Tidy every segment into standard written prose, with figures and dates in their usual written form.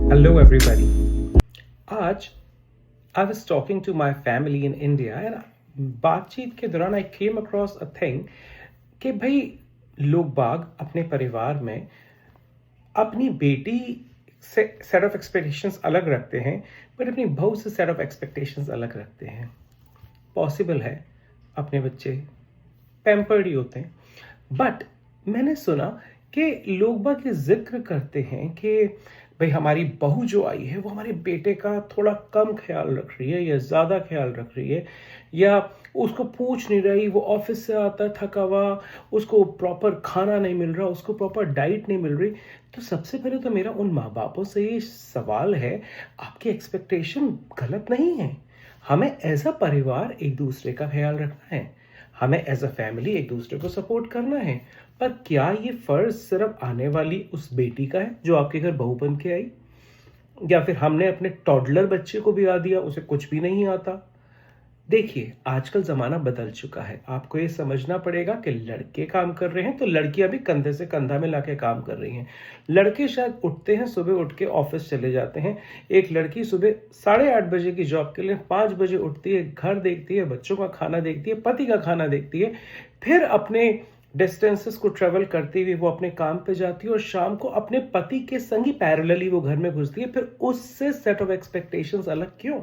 Hello, everybody. आज I was talking to my family in India and बातचीत के दौरान I came across a thing कि भाई लोग बाग अपने परिवार में अपनी बेटी से सेट ऑफ एक्सपेक्टेशंस अलग रखते हैं पर अपनी बहू से सेट ऑफ एक्सपेक्टेशंस अलग रखते हैं। पॉसिबल है, अपने बच्चे पैम्पर्ड ही होते हैं, बट मैंने सुना कि लोग बाग ये जिक्र करते हैं कि भाई हमारी बहू जो आई है वो हमारे बेटे का थोड़ा कम ख्याल रख रही है या ज़्यादा ख्याल रख रही है, या उसको पूछ नहीं रही, वो ऑफिस से आता थका हुआ, उसको प्रॉपर खाना नहीं मिल रहा, उसको प्रॉपर डाइट नहीं मिल रही। तो सबसे पहले तो मेरा उन माँ बापों से ये सवाल है, आपकी एक्सपेक्टेशन गलत नहीं है। हमें एज अ परिवार एक दूसरे का ख्याल रखना है, हमें एज अ फैमिली एक दूसरे को सपोर्ट करना है, पर क्या ये फर्ज सिर्फ आने वाली उस बेटी का है जो आपके घर बहू बन के आई, या फिर हमने अपने टॉडलर बच्चे को भी आ दिया, उसे कुछ भी नहीं आता। देखिए, आजकल ज़माना बदल चुका है। आपको ये समझना पड़ेगा कि लड़के काम कर रहे हैं तो लड़कियां भी कंधे से कंधा मिला के काम कर रही हैं। लड़के शायद उठते हैं, सुबह उठ के ऑफिस चले जाते हैं। एक लड़की सुबह 8:30 बजे की जॉब के लिए 5 बजे उठती है, घर देखती है, बच्चों का खाना देखती है, पति का खाना देखती है, फिर अपने डिस्टेंसेस को ट्रेवल करती हुई वो अपने काम पे जाती है और शाम को अपने पति के संग ही पैरेलली वो घर में घुसती है। फिर उससे सेट ऑफ एक्सपेक्टेशंस अलग क्यों?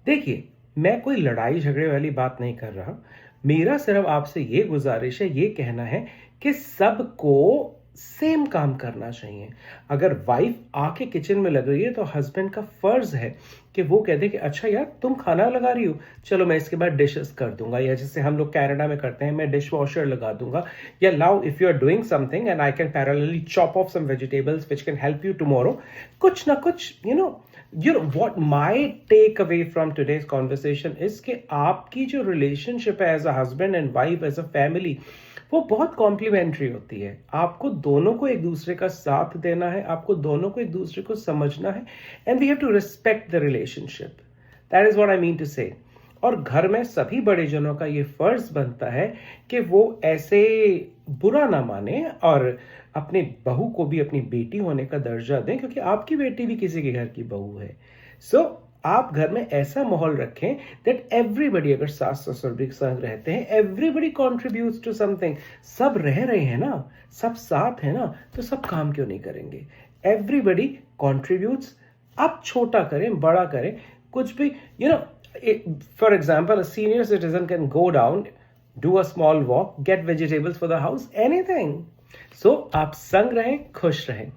देखिए, मैं कोई लड़ाई झगड़े वाली बात नहीं कर रहा। मेरा सिर्फ आपसे ये गुजारिश है, ये कहना है कि सबको सेम काम करना चाहिए। अगर वाइफ आके किचन में लग रही है तो हस्बैंड का फर्ज है कि वो कह दे कि अच्छा यार तुम खाना लगा रही हो, चलो मैं इसके बाद डिशेस कर दूंगा, या जैसे हम लोग कनाडा में करते हैं मैं डिश वॉशर लगा दूंगा, या लाओ if you are doing something and I can parallelly chop off some vegetables which can help you tomorrow. कुछ ना कुछ what my takeaway from today's conversation is कि आपकी जो रिलेशनशिप है as a husband and wife, as a family, वो बहुत complementary होती है। आपको दोनों को एक दूसरे का साथ देना है, आपको दोनों को एक दूसरे को समझना है, and we have to respect the relationship. That is what I mean to say. और घर में सभी बड़े जनों का ये फर्ज बनता है कि वो ऐसे बुरा ना माने और अपने बहू को भी अपनी बेटी होने का दर्जा दें, क्योंकि आपकी बेटी भी किसी के घर की बहू है। सो आप घर में ऐसा माहौल रखें दैट एवरीबडी, अगर सास ससुर भी संग रहते हैं, एवरीबडी कॉन्ट्रीब्यूट्स टू समथिंग। सब रह रहे हैं ना, सब साथ है ना, तो सब काम क्यों नहीं करेंगे? Everybody contributes. आप छोटा करें बड़ा करें, कुछ भी, for example, a senior citizen can go down, do a small walk, get vegetables for the house, anything. So आप संग रहें, खुश रहें।